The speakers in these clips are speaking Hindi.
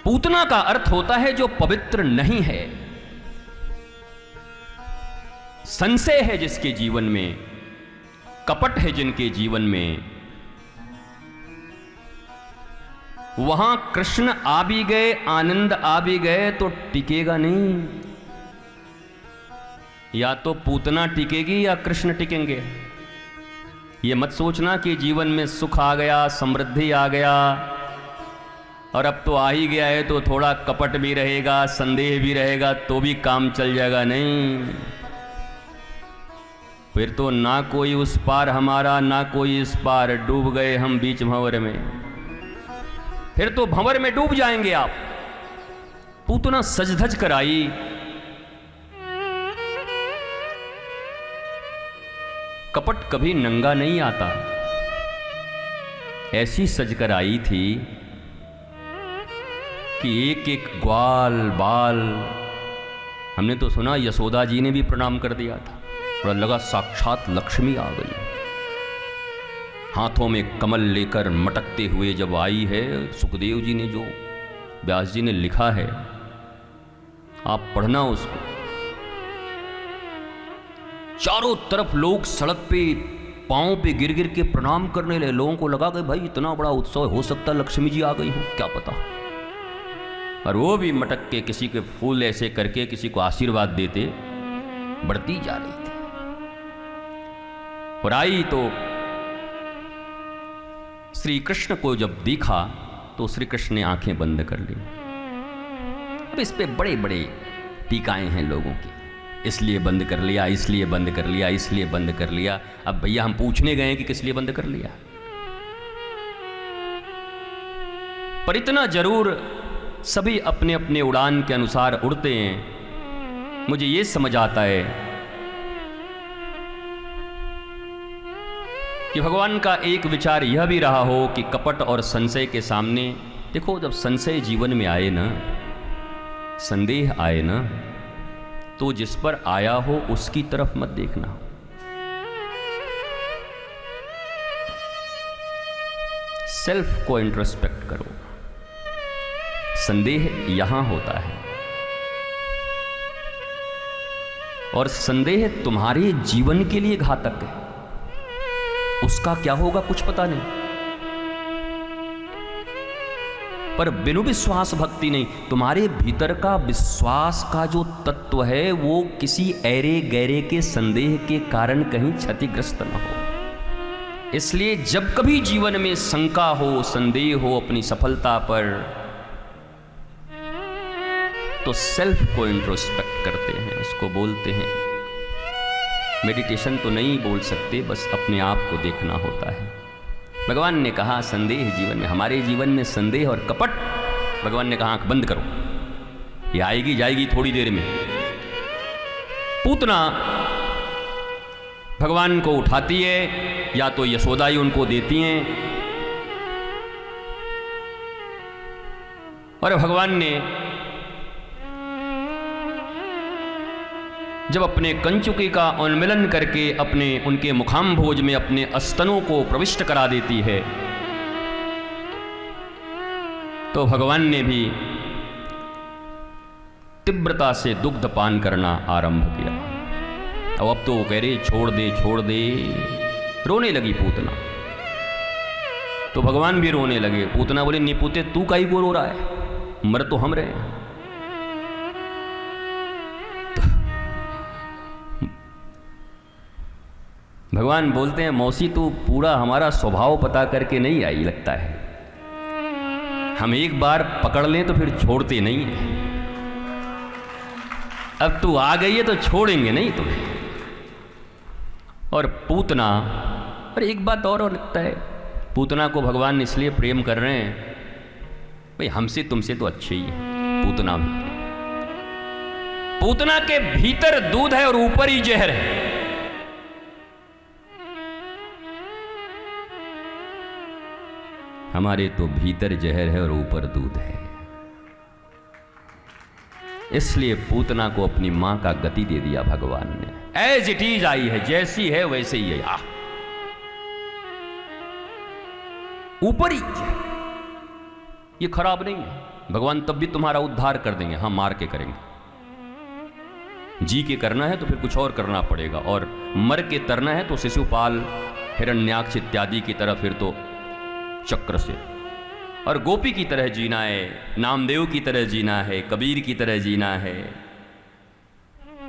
पूतना का अर्थ होता है जो पवित्र नहीं है, संशय है जिसके जीवन में, कपट है जिनके जीवन में, वहां कृष्ण आ भी गए, आनंद आ भी गए तो टिकेगा नहीं। या तो पूतना टिकेगी या कृष्ण टिकेंगे। ये मत सोचना कि जीवन में सुख आ गया, समृद्धि आ गया और अब तो आ ही गया है तो थोड़ा कपट भी रहेगा, संदेह भी रहेगा तो भी काम चल जाएगा। नहीं, फिर तो ना कोई उस पार हमारा, ना कोई इस पार, डूब गए हम बीच भंवर में। फिर तो भंवर में डूब जाएंगे आप। पूतना सज धज कर आई, कपट कभी नंगा नहीं आता, ऐसी सजकर आई थी कि एक एक ग्वाल बाल, हमने तो सुना यशोदा जी ने भी प्रणाम कर दिया था, और लगा साक्षात लक्ष्मी आ गई। हाथों में कमल लेकर मटकते हुए जब आई है, सुखदेव जी ने जो व्यास जी ने लिखा है, आप पढ़ना उसको। चारों तरफ लोग सड़क पे पांव पे गिर गिर के प्रणाम करने लगे। लोगों को लगा कि भाई इतना बड़ा उत्सव, हो सकता लक्ष्मी जी आ गई हो, क्या पता। और वो भी मटक के किसी के फूल ऐसे करके किसी को आशीर्वाद देते बढ़ती जा रही थी। और आई तो श्री कृष्ण को जब देखा तो श्री कृष्ण ने आंखें बंद कर ली। अब इस पे बड़े बड़े टीकाएं हैं लोगों की, इसलिए बंद कर लिया, इसलिए बंद कर लिया, इसलिए बंद कर लिया। अब भैया हम पूछने गए कि किस लिए बंद कर लिया, पर इतना जरूर सभी अपने अपने उड़ान के अनुसार उड़ते हैं। मुझे ये समझ आता है कि भगवान का एक विचार यह भी रहा हो कि कपट और संशय के सामने, देखो जब संशय जीवन में आए ना, संदेह आए ना, तो जिस पर आया हो उसकी तरफ मत देखना। सेल्फ को इंट्रोस्पेक्ट करो। संदेह यहां होता है और संदेह तुम्हारे जीवन के लिए घातक है। उसका क्या होगा कुछ पता नहीं, पर बिनु विश्वास भक्ति नहीं। तुम्हारे भीतर का विश्वास का जो तत्व है वो किसी ऐरे गैरे के संदेह के कारण कहीं क्षतिग्रस्त न हो। इसलिए जब कभी जीवन में शंका हो, संदेह हो अपनी सफलता पर, तो सेल्फ को इंट्रोस्पेक्ट करते हैं, इसको बोलते हैं मेडिटेशन। तो नहीं बोल सकते, बस अपने आप को देखना होता है। भगवान ने कहा संदेह जीवन में, हमारे जीवन में संदेह और कपट, भगवान ने कहा आंख बंद करो, ये आएगी जाएगी थोड़ी देर में। पूतना भगवान को उठाती है, या तो यशोदा ही उनको देती हैं, और भगवान ने जब अपने कंचुकी का उन्मिलन करके अपने उनके मुखाम्भोज में अपने स्तनों को प्रविष्ट करा देती है, तो भगवान ने भी तीव्रता से दुग्ध पान करना आरंभ किया। अब तो वो कह रहे छोड़ दे छोड़ दे, रोने लगी पूतना। तो भगवान भी रोने लगे। पूतना बोले निपुते तू काई को रो रहा है, मर तो हम रहे हैं। भगवान बोलते हैं मौसी तू पूरा हमारा स्वभाव पता करके नहीं आई लगता है, हम एक बार पकड़ लें तो फिर छोड़ते नहीं है। अब तू आ गई है तो छोड़ेंगे नहीं तुम्हें। और पूतना, और एक बात और लगता है, पूतना को भगवान इसलिए प्रेम कर रहे हैं, भाई हमसे तुमसे तो अच्छे ही है पूतना भी। पूतना के भीतर दूध है और ऊपर ही जहर है। हमारे तो भीतर जहर है और ऊपर दूध है। इसलिए पूतना को अपनी मां का गति दे दिया भगवान ने। एज इट इज आई है, जैसी है वैसे ही है, ऊपर ही ये खराब नहीं है। भगवान तब भी तुम्हारा उद्धार कर देंगे, हाँ मार के करेंगे। जी के करना है तो फिर कुछ और करना पड़ेगा, और मर के तरना है तो शिशुपाल, हिरण्याक्ष इत्यादि की तरह फिर तो चक्र से। और गोपी की तरह जीना है, नामदेव की तरह जीना है, कबीर की तरह जीना है,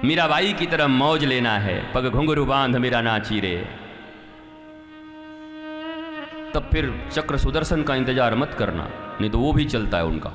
मीराबाई की तरह मौज लेना है, पग घुंघरू बांध मीरा नाची रे। तब फिर चक्र सुदर्शन का इंतजार मत करना, नहीं तो वो भी चलता है उनका।